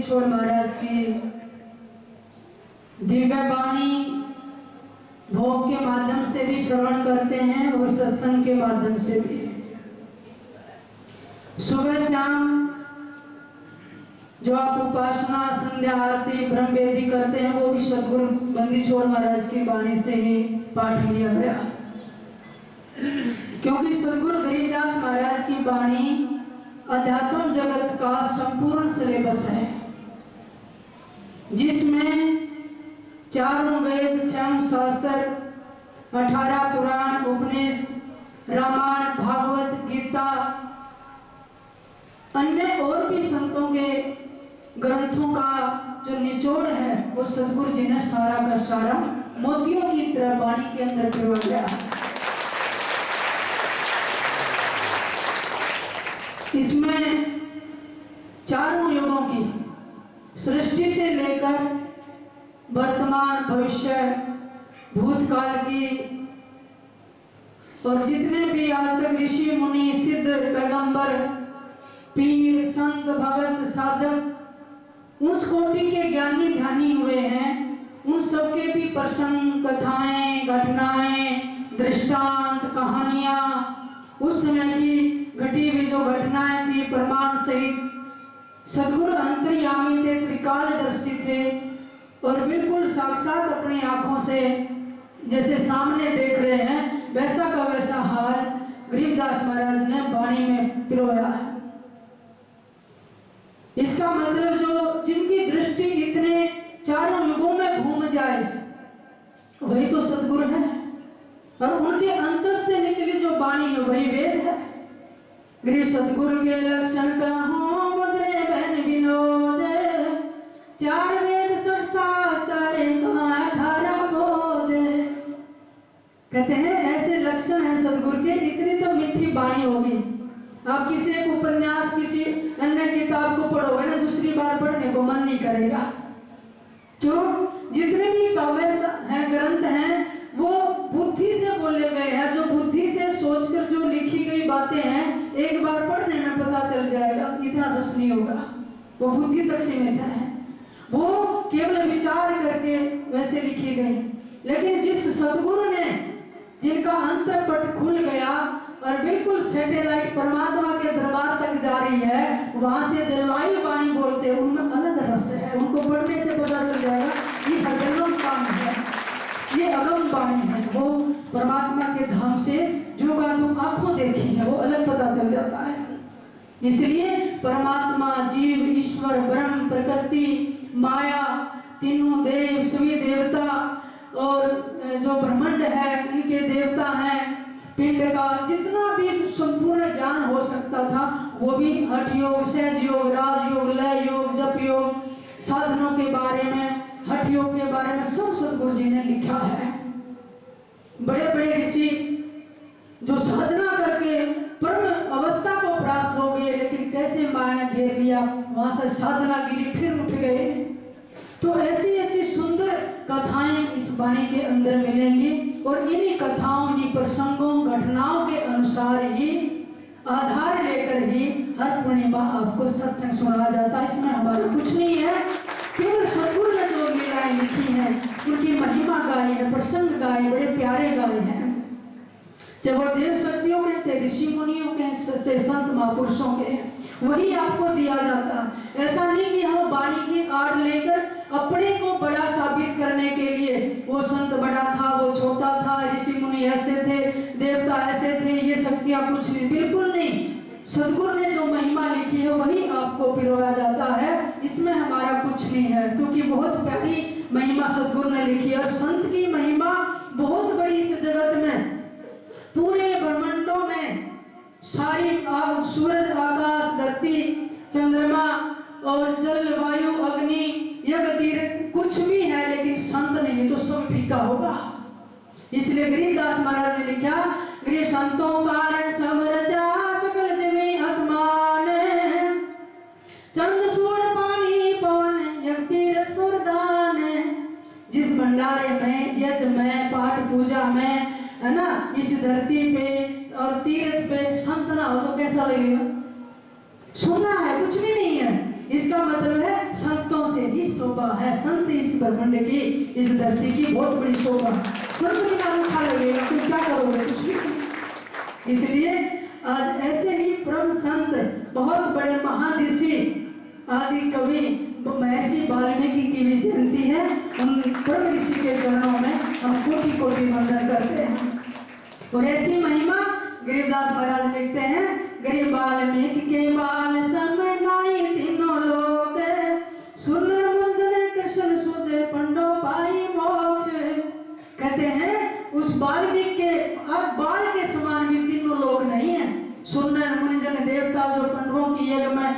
छोड़ महाराज की दिव्य वाणी भोग के माध्यम से भी श्रवण करते हैं और सत्संग के माध्यम से भी। सुबह शाम जो आप उपासना, संध्या आरती, ब्रह्म वेदी करते हैं वो भी सदगुरु बंदी छोड़ महाराज की वाणी से ही पाठ लिया गया, क्योंकि सदगुरु गरीबदास महाराज की वाणी अध्यात्म जगत का संपूर्ण सिलेबस है, जिसमें चारों वेद, 6 शास्त्र, 18 पुराण, उपनिषद, रामायण, भागवत, गीता, अन्य और भी संतों के ग्रंथों का जो निचोड़ है वो सदगुरु जी ने सारा का सारा मोतियों की तरह वाणी के अंदर पिरो गया। इसमें चारों युगों की सृष्टि से लेकर वर्तमान, भविष्य, भूतकाल की और जितने भी आज तक ऋषि मुनि, सिद्ध, पैगंबर, पीर, संत, भगत, साधक, उस कोटि के ज्ञानी ध्यानी हुए हैं, उन सबके भी प्रसंग, कथाएं, घटनाएं, दृष्टांत, कहानियां, उस समय की घटी हुई जो घटनाएं थी प्रमाण सहित, सदगुरु अंतर्यामी थे, त्रिकालदर्शी थे और बिल्कुल साक्षात अपनी आंखों से जैसे सामने देख रहे हैं वैसा का वैसा हाल गरीबदास महाराज ने वाणी में पिरोया है। इसका मतलब जो जिनकी दृष्टि इतने चारों युगों में घूम जाए वही तो सदगुरु है, और उनके अंतर से निकली जो वाणी है वही वेद है। गृह सदगुरु के लक्षण कहूं मुद्रे बहन विनोद, 4 वेद 6 शास्त्र 18 बोध। कहते हैं ऐसे लक्षण है सदगुरु के, इतनी तो मीठी वाणी होगी। आप किसी एक उपन्यास, किसी अन्य किताब को पढ़ोगे ना, दूसरी बार पढ़ने को मन नहीं करेगा। क्यों? जितने भी काव्य हैं, ग्रंथ हैं, वो बुद्धि से बोले गए हैं, जो बुद्धि से सोचकर जो लिखी गई बातें हैं, एक बार पढ़ने में पता चल जाएगा, इतना रस नहीं होगा, वो बुद्धि तक सीमित है, वो केवल विचार करके वैसे लिखी गई। लेकिन जिस सदगुरु ने, जिनका अंतरपट खुल गया और बिल्कुल सैटेलाइट परमात्मा के दरबार तक जा रही है, वहां से जलवायु वाणी बोलते हैं, उनमें अलग रस है, उनको पढ़ने से पता चल जाएगा ये हरदम काम है, ये अगम वाणी है, वो परमात्मा के धाम से जो का तुम आंखों देखी है वो अलग पता चल जाता है। इसलिए परमात्मा, जीव, ईश्वर, ब्रह्म, प्रकृति, माया, तीनों देव, सभी देवता और जो ब्रह्मांड है उनके देवता हैं, पिंड का जितना भी संपूर्ण ज्ञान हो सकता था वो भी हठ योग, सहज योग, राजयोग, लय योग, जप योग, साधनों के बारे में, हठ योग के बारे में सब सदगुरु जी ने लिखा है। बड़े बड़े ऋषि जो साधना करके परम अवस्था को प्राप्त हो गए, लेकिन कैसे माया ने घेर लिया, वहां से साधना गिरी, फिर उठ गए। तो ऐसी ऐसी सुंदर कथाएं इस वाणी के अंदर मिलेंगी और इन्हीं कथाओं, इन्हीं प्रसंगों, घटनाओं के अनुसार ही आधार लेकर ही हर पूर्णिमा आपको सत्संग सुना जाता है। इसमें हमारा कुछ नहीं है, केवल सदगुरु ने जो लीलाएं लिखी हैं उनकी महिमा गाई है, प्रसंग गाए, बड़े प्यारे गाए हैं, चाहे वो देव शक्तियों के, चाहे ऋषि मुनियों के, चाहे संत महापुरुषों के, वही आपको दिया जाता। ऐसा नहीं कि हम वाणी की आड़ लेकर अपने को बड़ा साबित करने के लिए, वो संत बड़ा था, वो छोटा था, ऋषि मुनि ऐसे थे, देवता ऐसे थे, ये शक्तियां कुछ नहीं, बिल्कुल नहीं। सदगुरु ने जो महिमा लिखी है वही आपको पिरोया जाता है, इसमें हमारा कुछ नहीं है, क्योंकि बहुत प्यारी महिमा सदगुरु ने लिखी है। और संत की महिमा बहुत बड़ी इस जगत में, पूरे ब्रह्मांडों में, सारी सूरज, आकाश, धरती, चंद्रमा और जल, वायु, अग्नि, यज्ञ, तीर्थ कुछ भी है, लेकिन संत नहीं तो सब फीका होगा। इसलिए गरीबदास महाराज ने लिखा, गृह संतों कारण सब रचा, सकल जमी आसमान, चंद सूर्य पानी पवन, यज्ञ तीर्थ प्रदान। जिस भंडारे में, यज्ञ में, पाठ पूजा में, है ना, इस धरती पे और तीर्थ पे संत ना हो तो कैसा लगेगा? सुना है, कुछ भी नहीं है। इसका मतलब है संत ब्रह्मांड की, इस धरती की बहुत बड़ी शोभा। संत बिना रूखा लगेगा तो क्या करोगे, कुछ भी नहीं। इसलिए आज ऐसे ही परम संत, बहुत बड़े महान ऋषि, आदि कवि महर्षि वाल्मीकि की भी जयंती है। उन परम ऋषि के चरणों में हम कोटि कोटि वंदन करते हैं। और ऐसी महिमा गरीबदास महाराज लिखते हैं, गरीब वाल्मीकि के बाल समय नाई तीनों लोग, सुन मुरझने कृष्ण सुध पंडो पाई मोख। कहते हैं उस वाल्मीकि के बाल के समान भी तीनों लोग नहीं है। सुनर मुनिजन देवता जो पंडवों की यज्ञ में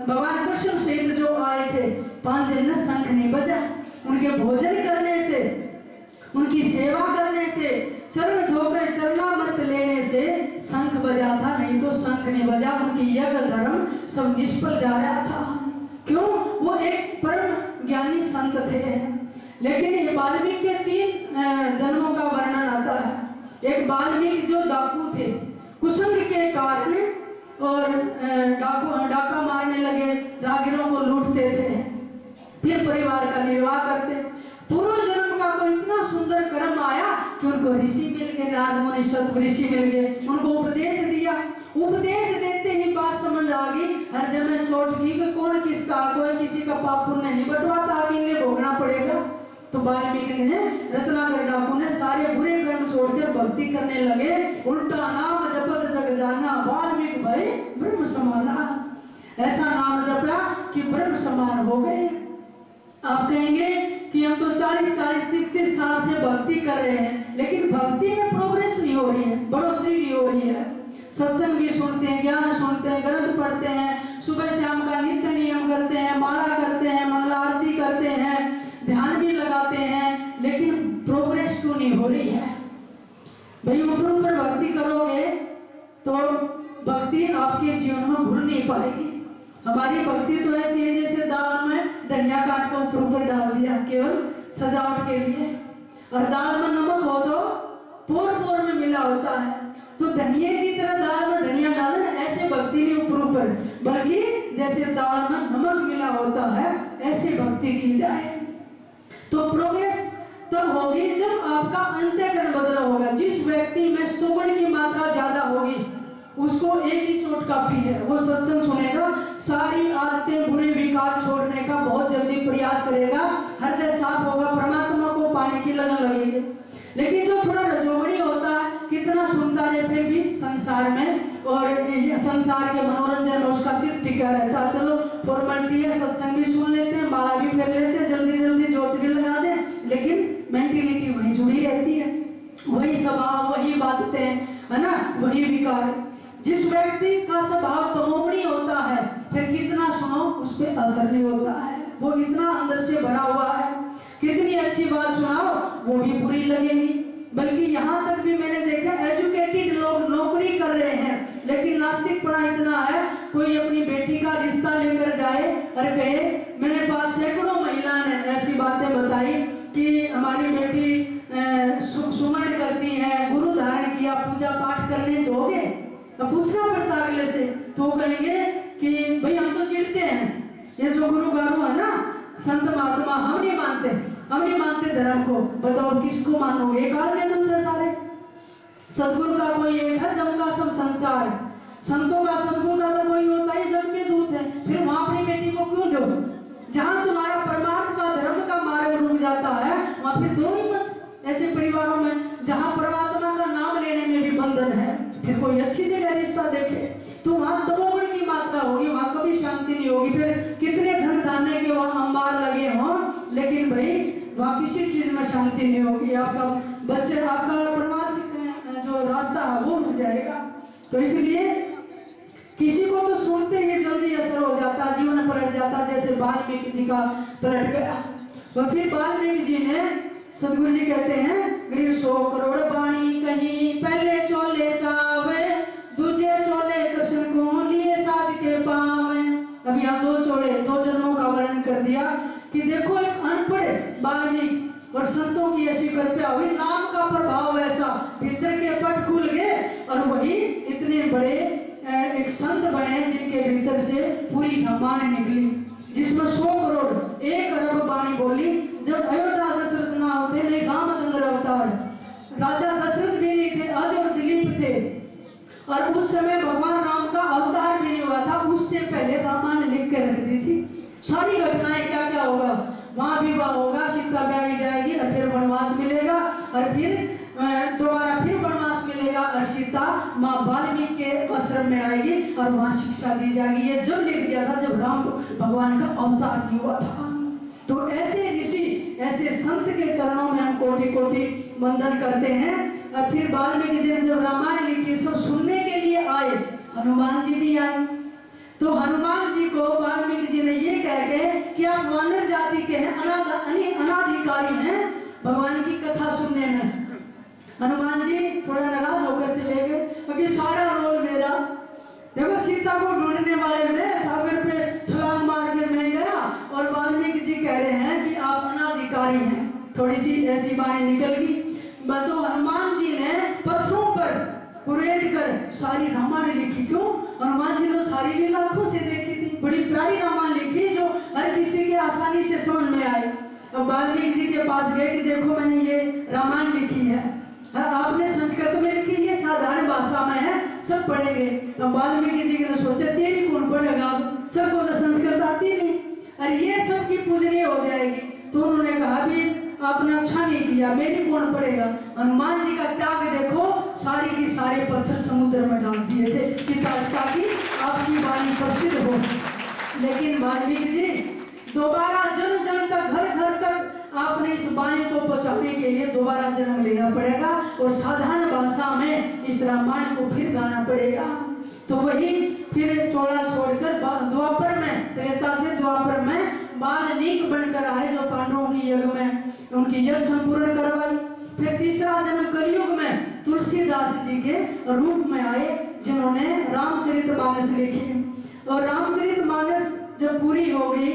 भगवान कृष्ण सहित जो आए थे, 5 दिन शंख नहीं बजा। उनके भोजन करने से, उनकी सेवा करने से, चरण धोकर चरणामृत लेने से शंख बजा था, नहीं तो शंख नहीं बजा। उनकी यज्ञ धर्म सब निष्फल जा रहा था। क्यों? वो एक परम ज्ञानी संत थे। लेकिन वाल्मीकि के 3 जन्मों का वर्णन आता है। एक वाल्मीकि जो डाकू थे, कुसंग के कारण और डाका मारने लगे, रागिरों को लूटते थे, फिर परिवार का निर्वाह करते। पूर्व जन्म का कोई इतना सुंदर कर्म आया कि उनको ऋषि मिल गए, नारद मुनि सत ऋषि मिल गए, उनको उपदेश दिया। उपदेश देते ही बात समझ आ गई, हृदय में चोट की कि कौन किसका, कोई किसी का पाप पुण्य नहीं बंटवाता, अकेले भोगना पड़ेगा। तो वाल्मीकि ने, रत्नाकर डाकू ने सारे बुरे कर्म छोड़कर भक्ति करने लगे। उल्टा नाम जपत जग जाना, वाल्मीकि भय ब्रह्म समाना। ऐसा नाम जपा कि ब्रह्म समान हो गए। आप कहेंगे कि हम तो 40-40, 30-30 साल से भक्ति कर रहे हैं, लेकिन भक्ति में प्रोग्रेस नहीं हो रही है, बढ़ोतरी नहीं हो रही है। सत्संग भी सुनते हैं, ज्ञान सुनते हैं, ग्रंथ पढ़ते हैं, सुबह शाम का नित्य नियम करते हैं, माला करते हैं, मंगला आरती करते हैं, ध्यान भी लगाते हैं, लेकिन प्रोग्रेस क्यों नहीं हो रही है? भाई ऊपर ऊपर भक्ति करोगे तो भक्ति आपके जीवन में घुल नहीं पाएगी। हमारी भक्ति तो ऐसी है जैसे दाल में धनिया काट कर ऊपर ऊपर डाल दिया केवल सजावट के लिए, और दाल में नमक हो तो पोर पोर में मिला होता है। तो धनिया की तरह दाल में धनिया डालना, ऐसे भक्ति नहीं ऊपर ऊपर, बल्कि जैसे दाल में नमक मिला होता है ऐसे भक्ति की जाए। तो प्रोग्रेस तब होगी जब आपका अंतःकरण बदला होगा। जिस व्यक्ति में स्तुगुण की मात्रा ज्यादा होगी उसको एक ही चोट काफी है, वो सत्संग सुनेगा, सारी आदतें बुरे विकार छोड़ने का बहुत जल्दी प्रयास करेगा, हृदय साफ होगा, परमात्मा को पाने की लगन लगेगी। लेकिन जो थोड़ा रजोगुणी होता है, कितना सुनता है फिर भी संसार में, और संसार के मनोरंजन में उसका चित्त टिका रहता है। चलो फॉर्मेलिटी है, सत्संग भी सुन लेते हैं, माला भी फेर लेते हैं, जल्दी जल्दी ज्योति भी लगा दें, लेकिन मेंटेलिटी वही जुड़ी रहती है, वही स्वभाव, वही बातें, है ना, वही विकार। जिस व्यक्ति का स्वभाव तमोगुणी होता है, फिर कितना सुनो उस पर असर नहीं होता है, वो इतना अंदर से भरा हुआ है, कितनी अच्छी बात सुनाओ वो भी बुरी लगेगी। बल्कि यहाँ तक भी मैंने देखा एजुकेटेड लोग नौकरी कर रहे हैं, लेकिन नास्तिकपना इतना है, कोई अपनी बेटी का रिश्ता लेकर जाए और कहे, मेरे पास सैकड़ों महिला ने ऐसी बातें बताई कि हमारी बेटी सुमन करती है, गुरु धारण किया, पूजा पाठ करने दोगे? तो पूछना पड़ता अगले से, तो कहेंगे कि भाई हम तो चिढ़ते हैं, ये जो गुरु गारू है ना, संत महात्मा, हम नहीं मानते धर्म को। बताओ किसको मानोगे? काल के दूत है सारे। सदगुरु का कोई एक है, जम का सब संसार। संतों का, सदगुरु का तो कोई होता है, जम के दूत है। फिर वहां अपनी बेटी को क्यों दो? जहां तुम्हारा परमात्मा का धर्म का मार्ग रुक जाता है, वहां फिर दो ही मत। ऐसे परिवारों में जहां परमात्मा का नाम लेने में भी बंधन है, फिर कोई अच्छी जगह रिश्ता देखे, तो वहां तमोगुण की मात्रा होगी, वहां कभी शांति नहीं होगी। फिर कितने धन धान्य के वहां अंबार लगे हों, लेकिन भाई वहां किसी चीज में शांति नहीं होगी। आपका बच्चे, आपका परमात्मा जो रास्ता है वो रुक जाएगा। तो इसलिए किसी को तो सुनते ही जल्दी असर हो जाता, जीवन पलट जाता, जैसे वाल्मीकि जी का पलट गया। और फिर वाल्मीकि जी ने, सदगुरु जी कहते हैं, गरीब 100 करोड़ बाणी कहीं, पहले चोले चावे, दूजे चोले कृष्ण को लिए साध के पावे। अब यहाँ 2 चोले, 2 जन्मों का वर्णन कर दिया कि देखो एक अनपढ़ वाल्मीकि और संतों की ऐसी कृपा हुई, नाम का प्रभाव ऐसा, भीतर के पट खुल गए और वही इतने बड़े एक संत बने जिनके भीतर से पूरी रामायण निकली, जिसमें 100 करोड़ 1 अरब वाणी बोले के रख दी थी। सारी घटनाएं क्या क्या होगा, वहां विवाह होगा, सीता ब्याही जाएगी और फिर वनवास मिलेगा और फिर दोबारा फिर वनवास मिलेगा और सीता माँ वाल्मीकि के आश्रम में आएगी और वहां शिक्षा दी जाएगी। ये जब लिख दिया था जब राम भगवान का अवतार नहीं हुआ था। तो ऐसे ऋषि ऐसे संत के चरणों में हम कोटि कोटि वंदन करते हैं। और फिर वाल्मीकि जी ने जब रामायण लिखी सब सुनने के लिए आए, हनुमान जी भी आए। तो हनुमान जी को वाल्मीकि जी ने ये कह के कि आप वानर जाति के हैं, अनाधिकारी हैं भगवान की कथा सुनने में। हनुमान जी थोड़ा नाराज होकर चले गए क्योंकि सारा रोल मेरा, देखो सीता को ढूंढने वाले में सागर पे छलांग मार के मैं गया और वाल्मीकि जी कह रहे हैं कि आप अनाधिकारी हैं। थोड़ी सी ऐसी बाणी निकल गई। तो हनुमान जी ने पत्थरों पर कुरेद कर सारी रामायण लिखी। क्यों? हनुमान जी तो सारी लीला आंखों से देखी थी, बड़ी प्यारी रामायण लिखी जो हर किसी के आसानी से समझ में आए। अब वाल्मीकि जी के पास गए कि देखो मैंने ये रामायण लिखी है, आपने संस्कृत में लिखी, ये साधारण भाषा में है, सब पढ़ेंगे। अब वाल्मीकि जी ने सोचा तेरी कौन पढ़ेगा, अब सबको तो संस्कृत आती नहीं और ये सब की पूजनीय हो जाएगी। तो उन्होंने कहा भी आपने अच्छा नहीं किया, मेरी कौन पढ़ेगा। हनुमान जी का त्याग देखो, सारी की सारे पत्थर समुद्र में डाल दिए थे कि ताकि आपकी वाणी प्रसिद्ध हो। लेकिन वाल्मीकि जी दोबारा जन जन तक घर घर तक आपने इस वाणी को पहुंचाने के लिए दोबारा जन्म लेना पड़ेगा और साधारण भाषा में इस रामायण को फिर गाना पड़ेगा। तो वही फिर चोला छोड़कर द्वापर में, त्रेता से द्वापर में वाल्मीकि बनकर आए जो पांडवों की यज्ञ में उनकी यज्ञ संपूर्ण करवाई। फिर तीसरा जन्म कलयुग में तुलसीदास जी के रूप में आए जिन्होंने रामचरितमानस लिखे। और रामचरितमानस जब पूरी हो गई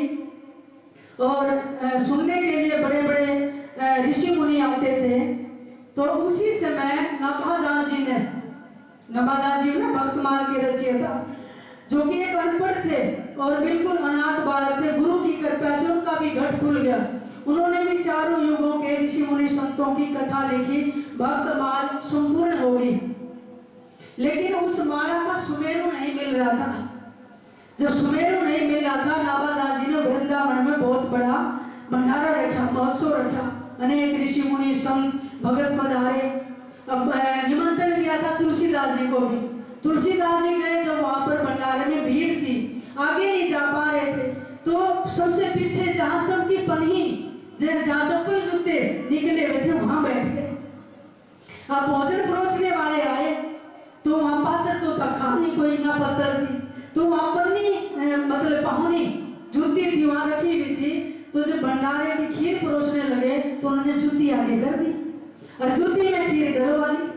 और सुनने के लिए बड़े बड़े ऋषि मुनि आते थे, तो उसी समय नभादास जी ने भक्तमाल के रचयिता जो कि एक अनपढ़ थे और बिल्कुल अनाथ बालक थे, गुरु की कृपा से उनका भी घट खुल गया। उन्होंने भी चारों युगों के ऋषि मुनि संतों की कथा लिखी, भक्तमाल संपूर्ण हो गई। लेकिन उस माला का सुमेरु नहीं मिल रहा था। जब सुमेरु नहीं मिल रहा था, नाभादास जी ने वृंदावन में बहुत बड़ा भंडारा रखा, महोत्सव रखा, अनेक ऋषि मुनि संत भगत पधारे। अब निमंत्रण दिया था तुलसीदास जी को भी। तुलसीदास जी गए, जब वहां पर भंडारे में भीड़ थी, आगे नहीं जा पा रहे थे, तो सबसे पीछे जहां सबकी पन्ही, जहां चप्पल जूते निकले हुए थे वहां बैठ गए। अब भोजन परोसने वाले आए तो वहां पात्र तो था, खाने कोई ना पत्थर थी, तो वहां पर नहीं मतलब पाहुनी जूती थी वहां रखी हुई थी। तो जब भंडारे की खीर परोसने लगे तो उन्होंने जूती आगे कर दी और जूती में खीर डलवा ली।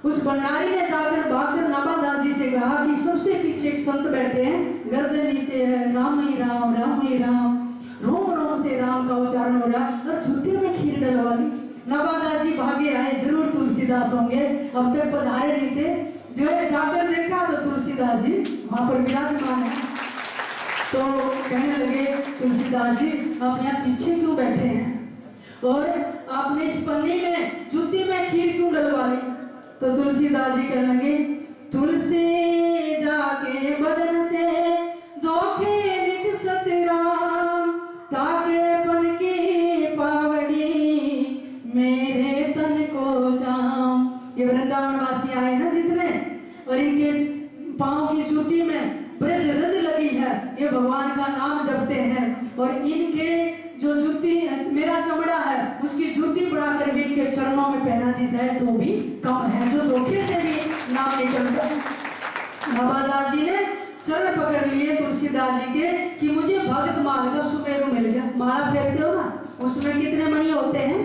उस भंडारी ने जाकर भागकर नाभादास जी से कहा कि सबसे पीछे एक संत बैठे हैं, गर्दन नीचे है, राम ही राम राम ही राम, रोम रोम से राम का उच्चारण हो रहा, और जूती में खीर डलवा ली। नाभादास जी भागे आए, जरूर तुलसीदास होंगे, अब तक पधारे नहीं थे। जो है जाकर देखा तो तुलसीदास जी वहां पर विराजमान है। तो कहने लगे तुलसीदास जी आप यहाँ पीछे क्यों बैठे हैं और आपने इस पन्नी में जूती में खीर क्यों डलवा ली। तो तुलसीदास जी कहने लगे तुलसी जाके बदन से दोखे लिख सतराम, ताके पन की पावनी मेरे तन को जाम। ये वृंदावन वासी आए ना जितने, और इनके पांव की जूती में ब्रज रज लगी है, ये भगवान का नाम जपते हैं, और इनके जो जूती मेरा चमड़ा है उसकी जूती बढ़ाकर भी इनके चरणों में पहना दी जाए तो भी कम है, जो धोखे से भी नाम निकलता है। नाभादास जी ने चरण पकड़ लिए तुलसीदास जी के कि मुझे भगत माल का सुमेरु मिल गया। माला फेरते हो ना, उसमें कितने मणि होते हैं?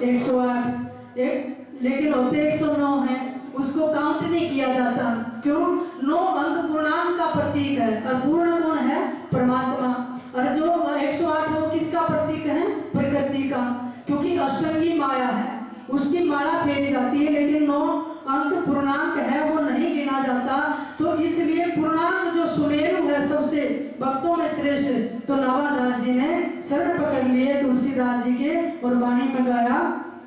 108, लेकिन होते 109 हैं, उसको काउंट नहीं किया जाता। क्यों? 9 अंक पूर्णांक का प्रतीक है और पूर्ण गुण है परमात्मा, और जो 108 वो किसका प्रतीक है? प्रकृति का, क्योंकि अष्टंगी माया है, उसकी माला फेरी जाती है, लेकिन 9 अंक पूर्णांक है वो नहीं गिना जाता। तो इसलिए पूर्णांक जो सुमेरु है सबसे भक्तों में श्रेष्ठ, तो नाभादास जी ने शरण पकड़ लिए तुलसीदास जी के और वाणी में गाया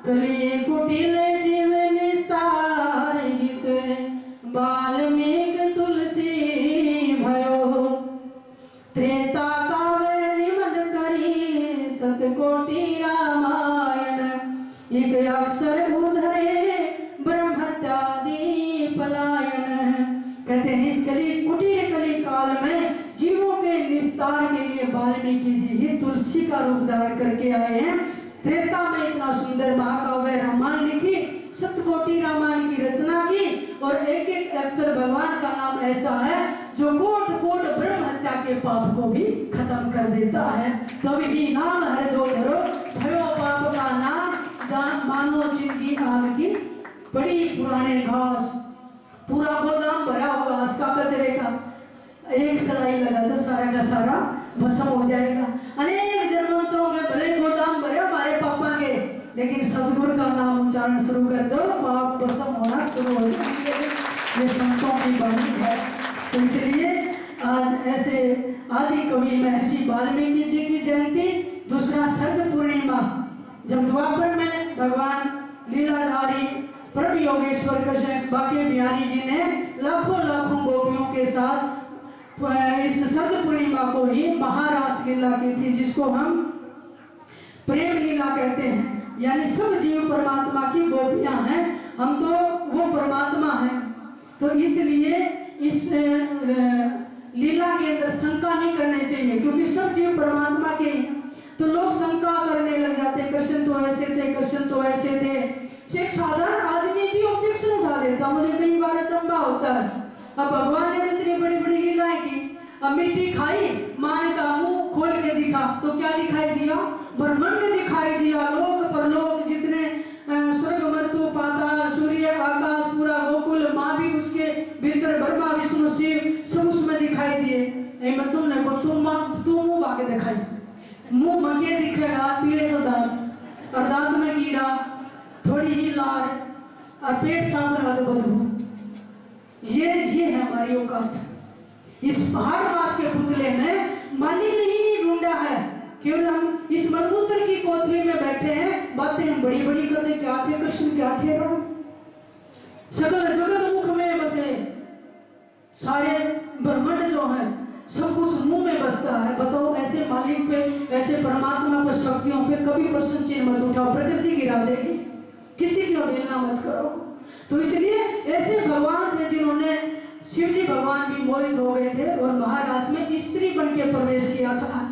कलिए कुटिल जीव निस्तार हित वाल्मीकि तुलसी भयो, त्रेता काव्य निमद करी सतकोटि रामायण, एक अक्षर उधरे ब्रह्मत्यादि पलायन। कहते हैं इस कली कुटीर कली काल में जीवों के निस्तार के लिए वाल्मीकि जी ही तुलसी का रूप धारण करके आए हैं। त्रेता में इतना सुंदर महाकाव्य रामायण लिखी, सतकोटि रामायण की रचना की, और एक एक अक्षर भगवान का नाम ऐसा है जो कोट कोट ब्रह्म हत्या के पाप को भी खत्म कर देता है। तो भी नाम है दो धरो भयो पाप का नाम, जान मानो जिनकी आग की बड़ी पुराने घास। पूरा गोदाम भरा होगा घास का, कचरे का, एक सलाई लगा तो सारा का सारा भस्म हो जाएगा। अनेक जन्मांतरों के भले गोदाम भरे हमारे पापा के, लेकिन सदगुरु का नाम उच्चारण शुरू कर दो, पाप भस्म होना शुरू हो जाएंगे। ये संतों की वाणी है। तो इसलिए आज ऐसे आदि कवि महर्षि वाल्मीकि जी की जयंती। दूसरा शरद पूर्णिमा, जब द्वापर में भगवान लीलाधारी प्रभु योगेश्वर कृष्ण बाके बिहारी जी ने लाखों लाखों गोपियों के साथ इस शरद पूर्णिमा को ही महारास लीला की थी, जिसको हम प्रेम लीला कहते हैं। यानी सब जीव परमात्मा की गोपियां हैं, हम तो वो परमात्मा हैं। तो इसलिए इस लीला के अंदर शंका नहीं करनी चाहिए, क्योंकि सब जीव परमात्मा के हैं। तो लोग शंका करने लग जाते, कृष्ण तो ऐसे थे, कृष्ण तो ऐसे थे। एक साधारण आदमी भी ऑब्जेक्शन उठा देता, मुझे कई बार अचंभा होता है। अब भगवान ने इतनी बड़ी बड़ी लीलाएं की, अब मिट्टी खाई, माँ ने कहा मुंह खोल के दिखा, तो क्या दिखाई दिया? ब्रह्मांड दिखाई दिया। लोक परलोक जितने स्वर्ग मर्त्य पाताल सूर्य आकाश पूरा गोकुल, माँ भी उसके भीतर, ब्रह्मा विष्णु शिव सब उसमें दिखाई दिए। मैं तुमने को तुम मुंह बाके दिखाई, मुंह मके दिखेगा, पीले तो दांत और दांत में कीड़ा, थोड़ी ही लार और पेट साफ लगा दो बदबू। ये है हमारी औकात। इस पहाड़ मास के पुतले में मालिक ने ही नहीं ढूंढा है, केवल हम इस मलमूत्र की कोठरी में बैठे हैं, बातें हम बड़ी बड़ी करते, क्या थे कृष्ण, क्या थे राम। सकल जगत मुख में बसे, सारे ब्रह्मांड जो है सब कुछ मुंह में बसता है। बताओ ऐसे मालिक पे, ऐसे परमात्मा पर, शक्तियों पे कभी प्रश्न चिन्ह मत उठाओ, प्रकृति गिरा देगी, किसी की अवहेलना मत करो। तो इसलिए ऐसे भगवान थे जिन्होंने, शिव जी भगवान भी मोहित हो गए थे और महाराज में स्त्री बन के प्रवेश किया था।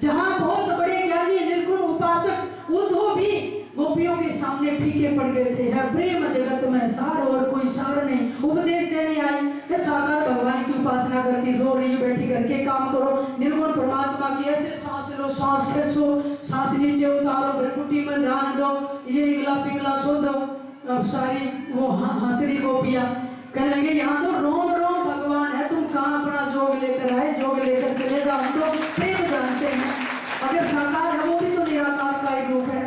जहां बहुत बड़े ज्ञानी निर्गुण उपासक उद्धव भी गोपियों के सामने फीके पड़ गए थे। है प्रेम जगत में सार और कोई सार नहीं, उपदेश देने आए, साकार भगवान की उपासना करती, रो रही बैठी करके काम करो, निर्गुण परमात्मा की ऐसे सांस लो, सांस खींचो, सांस नीचे उतारो, भ्रकुटी में ध्यान दो, ये इगला पिघला सो दो। अब सारी वो हंसरी गोपियां कहने लगे, यहाँ तो रोम रोम भगवान है, तुम कहाँ अपना जोग लेकर आए, जोग लेकर चले जाओ, हम तो प्रेम जानते हैं। अगर साकार है वो भी तो निराकार का ही रूप है।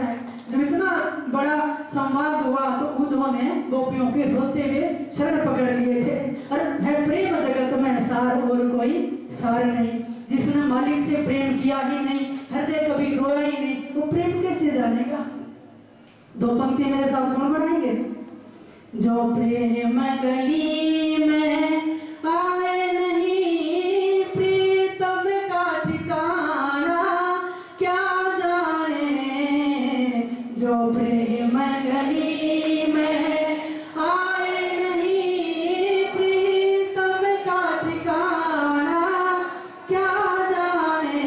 जब इतना बड़ा संवाद हुआ तो उद्धव ने गोपियों के रोते हुए शरण पकड़ लिए थे। अरे है प्रेम जगत में सार और कोई सार नहीं। जिसने मालिक से प्रेम किया ही नहीं, हृदय कभी रोया ही नहीं, वो प्रेम कैसे जानेगा। दो पंक्ति मेरे साथ कौन बढ़ाएंगे? जो प्रेम गली में आए नहीं, प्रीतम का ठिकाना क्या जाने। जो प्रेम गली में आए नहीं, प्रीतम का ठिकाना क्या जाने।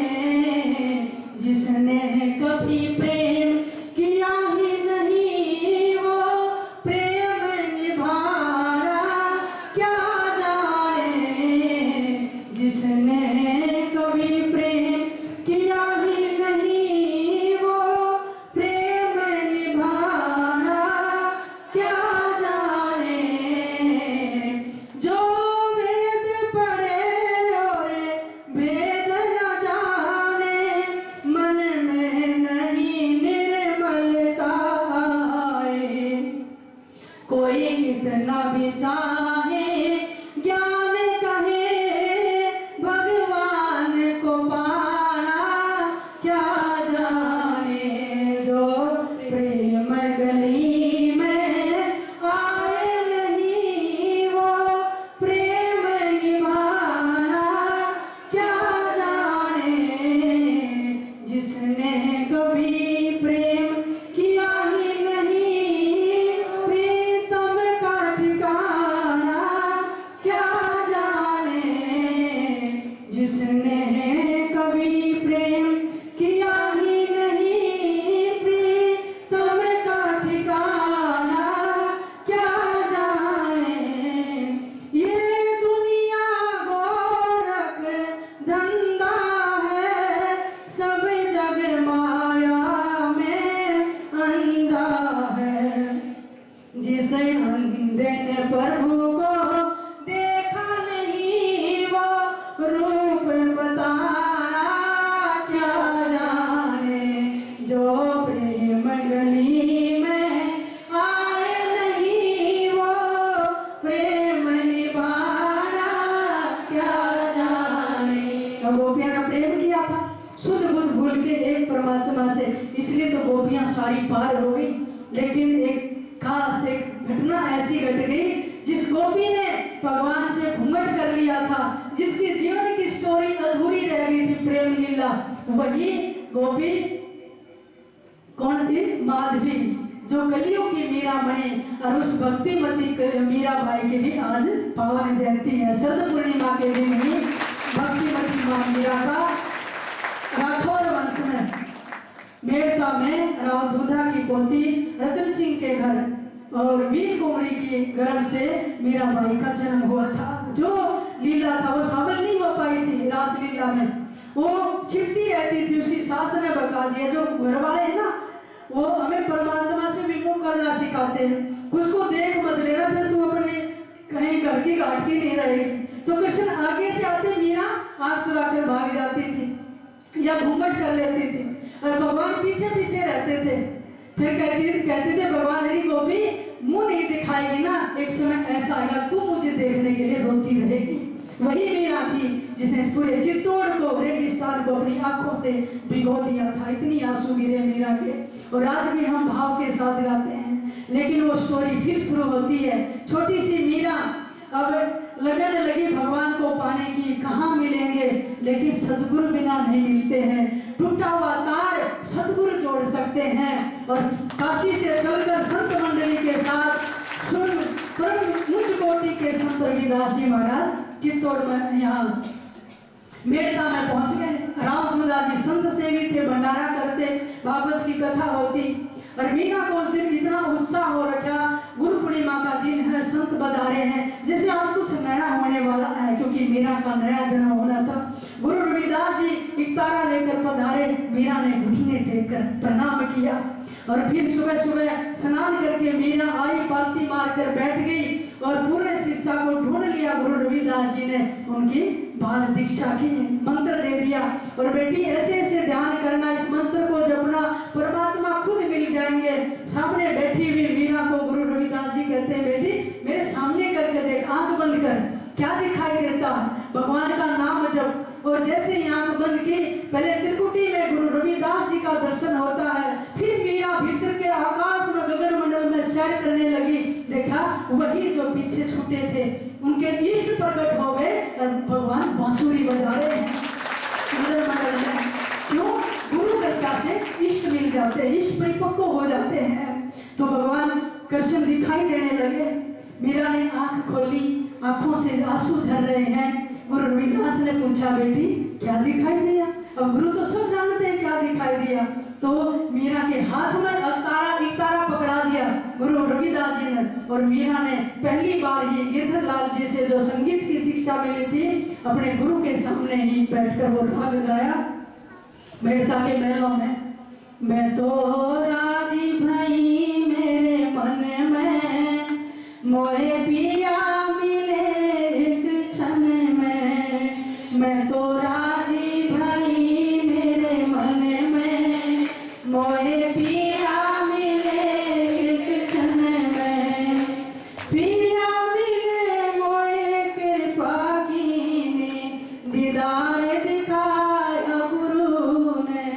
जिसने कभी प्रेम किया ही नहीं, वो प्रेम निभाना क्या जिसने कभी प्रेम किया ही नहीं, प्रीतम का ठिकाना क्या जाने। ये दुनिया गोरख धंधा है, सब जग माया में अंधा है। जिसे अंधे ने प्रभु को देखा नहीं, वो रूप बताना क्या जाने। जो प्रेम गली में आए नहीं, वो प्रेम निभाना क्या जाने। अब गोपियां ने प्रेम किया था शुद्ध बुद्ध भूल के एक परमात्मा से, इसलिए तो गोपियां सारी पार हो गई। लेकिन एक खास एक घटना ऐसी घट गई, जिस गोपी ने भगवान से घूंघट कर लिया था, जिसकी जीवन की स्टोरी अधूरी रह गई थी, प्रेम लीला, वही गोपी कौन थी? माधवी, जो कलियों की मीरा बने। और उस भक्तिमती मीरा बाई की भी आज पावन जयंती है। शरद पूर्णिमा के दिन ही भक्तिमती मां मीरा का राठौर वंश में मेड़ता में राव दूधा की पोती रतन सिंह के घर और वीर कुंवरी के गर्भ से मीराबाई का जन्म हुआ था। जो लीला था वो शामिल नहीं हो पाई थी रास लीला में, वो छिपती रहती थी। उसकी सास ने बता दिया, जो घर वाले हैं ना, वो हमें परमात्मा से विमुख करना सिखाते हैं, उसको देख मत लेना, फिर तू अपने कहीं घर की घाट की नहीं रहेगी। तो कृष्ण आगे से आते, मीरा आग चुरा कर भाग जाती थी या घूंघट कर लेती थी, और भगवान पीछे पीछे रहते थे। फिर कहते थे भगवान, अरे गोपी मुंह नहीं दिखाएगी ना, एक समय ऐसा आएगा तू मुझे देखने के लिए रोती रहेगी। वही मीरा थी जिसने पूरे चित्तौड़ को, रेगिस्तान को अपनी आंखों से भिगो दिया था। इतनी आंसू गिरे मीरा के, और आज भी हम भाव के साथ गाते हैं। लेकिन वो स्टोरी फिर शुरू होती है। छोटी सी मीरा अब लगन लगी भगवान को पाने की, कहाँ मिलेंगे, लेकिन सदगुरु बिना नहीं मिलते हैं। टूटा हुआ तार सदगुरु जोड़ सकते हैं। और काशी से चलकर संत मंडली के साथ सुन परम उच्च कोटि के संत रविदास जी महाराज चित्तौड़ में यहाँ मेड़ता में पहुंच गए। राम दूधा जी संत सेवी थे, भंडारा करते, भागवत की कथा होती। और मीरा को उस दिन इतना उत्साह हो रखा, गुरु पूर्णिमा का दिन है, संत बधारे हैं, जैसे आज कुछ नया होने वाला है, क्योंकि मीरा का नया जन्म होना था। गुरु रविदास जी इकतारा लेकर पधारे, मीरा ने घुटने टेककर प्रणाम किया। और फिर सुबह सुबह स्नान करके मीरा आई, पालती मारकर बैठ गई और पूर्ण शिष्या को ढूंढ लिया। गुरु रविदास जी ने उनकी बाल दीक्षा की, मंत्र दे दिया, और बेटी ऐसे ऐसे ध्यान करना, इस मंत्र को जपना, परमात्मा खुद मिल जाएंगे। सामने बैठी हुई मीरा को गुरु रविदास जी कहते हैं, बेटी मेरे सामने करके देख, आंख बंद कर, क्या दिखाई देता? भगवान का नाम जप। और जैसे ही आंख बंद की, पहले त्रिकुटी में गुरु रविदास जी का दर्शन होता है, फिर मीरा भीतर के आकाश में गगन मंडल में सैर करने लगी। देखा वही जो पीछे छूटे थे उनके इष्ट प्रकट हो गए, और भगवान बांसुरी बजा रहे हैं गगन मंडल में। क्यों? गुरु कृपा से इष्ट मिल जाते हैं, इष्ट परिपक्व हो जाते हैं। तो भगवान कृष्ण दिखाई देने लगे। मीरा ने आंख खोली, आंखों से आंसू झर रहे हैं। गुरु रविदास ने पूछा, बेटी क्या दिखाई दिया? अब गुरु तो सब जानते हैं क्या दिखाई दिया। तो मीरा के हाथ में इकतारा पकड़ा दिया गुरु रविदास जी ने, और मीरा ने पहली बार ही गिरधर लाल जी से जो संगीत की शिक्षा मिली थी, अपने गुरु के सामने ही बैठकर वो राग गाया मेड़ता के मेलों में। मैं तो राजी भई मेरे मन में, मोरे पिया मिले एक क्षण में। मैं तो राजी भई मेरे मन में, मोरे पिया मिले एक क्षण में। पिया मिले मोए कृपा कीने, दीदार दिखाया गुरु ने।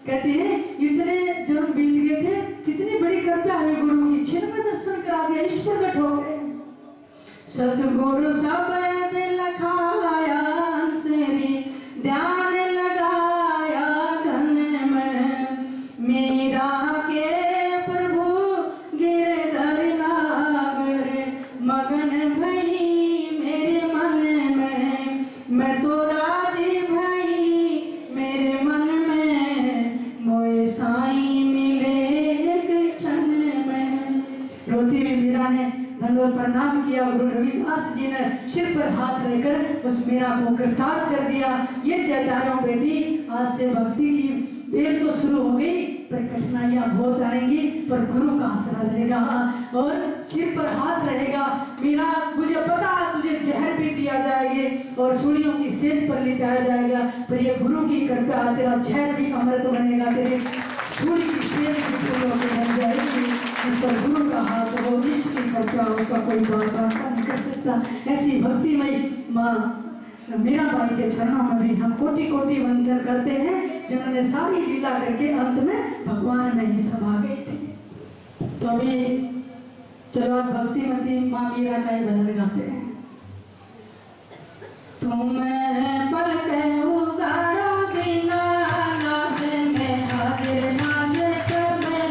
कहते हैं इतने जन्म बीत गए थे, कितनी बड़ी कृपा हुई गुरु की, क्षण में दर्शन करा दिया, इष्ट प्रकट हो गए। सतगुरु शब्द लखाया अंसरी, ध्यान लगाया धन में। मीरा के प्रभु गिरधर नागर, मगन भई मेरे मन में। मैं तो राजी भई दंडवत प्रणाम किया। गुरु रविदास जी ने सिर पर हाथ रखकर उस मीरा को कृतार्थ कर दिया। ये जयकारों बेटी, आज से भक्ति की बेल तो शुरू हो गई, पर कठिनाइयां बहुत आएंगी, पर गुरु का आसरा रहेगा और सिर पर हाथ रहेगा। मीरा, मुझे पता है तुझे जहर भी दिया जाएगा और सूलियों की सेज पर लिटाया जाएगा, पर ये गुरु की कृपा, तेरा जहर भी अमृत बनेगा, तेरे सूली की सेज भी फूलों की बन जाएगी। जिस पर गुरु का हाथ हो, इष्ट की कृपा, उसका कोई बात नहीं कर सकता। ऐसी भक्तिमयी माँ मीराबाई के चरणों में भी हम कोटि कोटि वंदन करते हैं, जिन्होंने सारी लीला करके अंत में भगवान में ही समा गए थे। तो अभी चलो आप भक्तिमती माँ मीरा का ही भजन गाते हैं। तुम्हें पलक उगाड़ो दीनानाथ में हाजिर नाज़ करने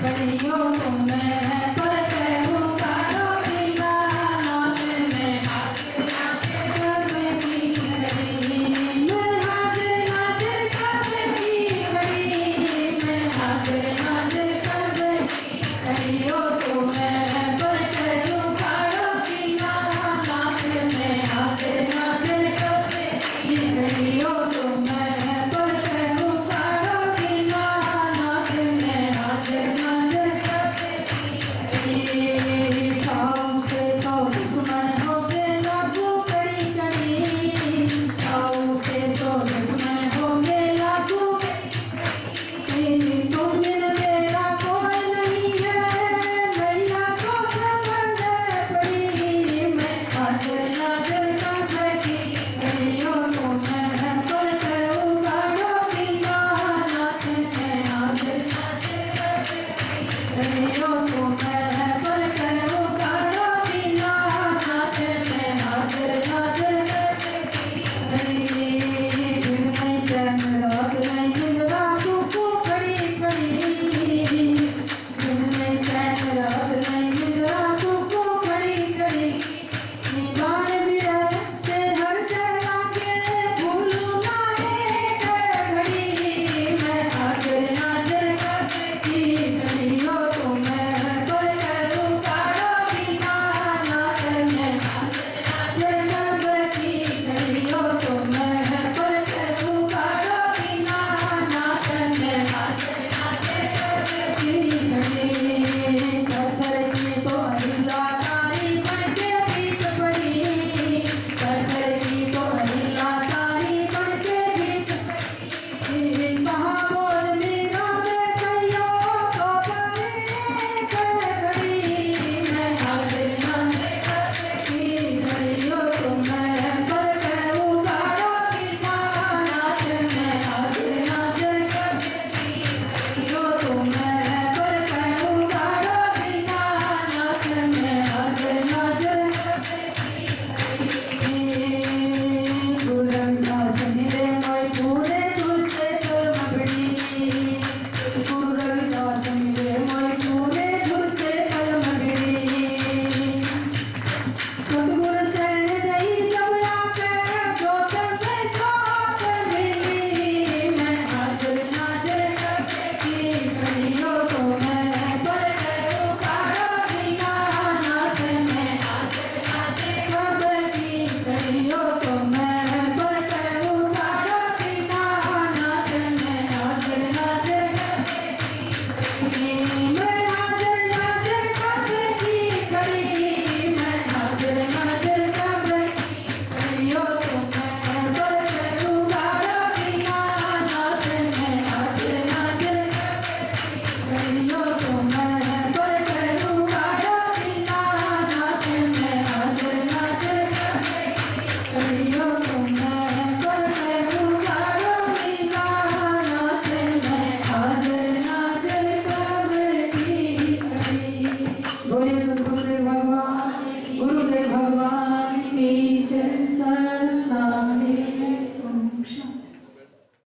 करियो। तुम्हें पलक उगाड़ो दीनानाथ में हाजिर नाज़ करने की घड़ी, मैं हाजिर नाज़ करने की घड़ी, मैं हाजिर नाज़ करने की करियो। तुम्हें पलक उगाड़ो दीनानाथ में हाजिर नाज़ करने की घड़ियो। तुम्हें पलक उगाड़ो दीनानाथ में हाजिर नाज़ करने की घड़ी। साऊ से तो दुश्मन हो गए लागू कड़ी कड़ी, साऊ से तो दुश्मन हो गए लागू कड़ी। तुम बिन मेरा कोई नहीं है, मैया को समझ पड़ी, मैं हाजिर नाज़र करने की घड़ियो। तुम्हें पलक उगाड़ो दीनानाथ में हाजिर नाज़र करने की घड़ियो। तुम्हें पलक उगाड़ो दीनानाथ में हाजिर नाज़र करने की घड़ी। दिन नहीं चैन रात नहीं निद्रा सुखो खड़ी खड़ी, दिन नहीं चैन रात नहीं निद्रा सुखो खड़ी खड़ी। निगाह भी रहते हर जगह के, भूलूं ना एक घड़ी, मैं हाजिर नाज़र करने की घड़ियो। तुम्हें पलक उगाड़ो दीनानाथ में हाजिर नाज़र करने की घड़ियो। तुम्हें पलक उगाड़ो दीनानाथ में हाजिर नाज़र करने की घड़ी। पत्थर की तो अहिला तारी बन के बीच पड़ी, पत्थर की तो अहिला तारी बन के बीच पड़ी। कहाँ बोल मीरा से कहियो सो पाए घड़ी, मैं हाजिर नाज़र करने की घड़ियो। तुम्हें पलक उगाड़ो दीनानाथ में हाजिर नाज़र करने की घड़ियो। तुम्हें पलक उगाड़ो दीनानाथ में हाजिर नाज़र करने की घड़ी। गुरु रविदास मिले मोय पूरे तुझसे कर्म बिड़ी, गुरु रविदास मिले मोय पूरे तुझसे कर्म बिड़ी। सतगुरु सैन दई जब आके जोत में जोत मिली, मैं हाजिर नाज़र करने की घड़ियो। तुम्हें पलक उगाड़ो दीनानाथ में हाजिर नाज़र करने की घड़ियो। तुम्हें पलक उगाड़ो दीनानाथ में हाजिर नाज़र करने की घड़ी, मैं हाजिर नाज़र करने की घड़ी, मैं हाजिर नाज़र करने की घड़ियो। तुम्हें पलक उगाड़ो दीनानाथ में हाजिर नाज़र करने की घड़ियो। तुम्हें पलक उगाड़ो दीनानाथ में हाजिर नाज़र करने की घड़ियो। तुम्हें पलक उगाड़ो दीनानाथ में हाजिर नाज़र करने की घड़ी। बोलिए सतगुरु देव